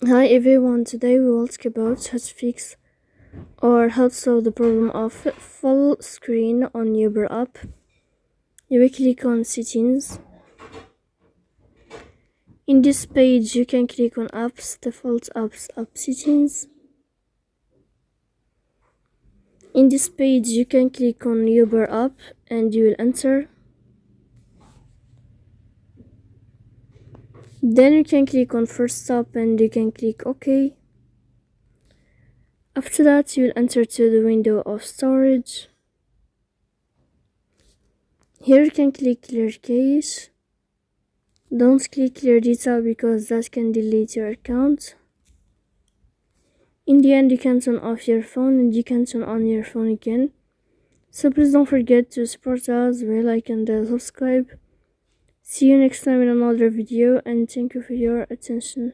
Hi everyone, today we will talk about how to fix or how to solve the problem of full screen on Uber app. You will click on settings. In this page you can click on apps, default apps, app settings. In this page you can click on Uber app and you will enter. Then you can click on first stop and you can click OK. After that you will enter to the window of storage. Here you can click clear cache. Don't click clear data because that can delete your account. In the end you can turn off your phone and you can turn on your phone again. So please don't forget to support us, like and subscribe. See you next time in another video and thank you for your attention.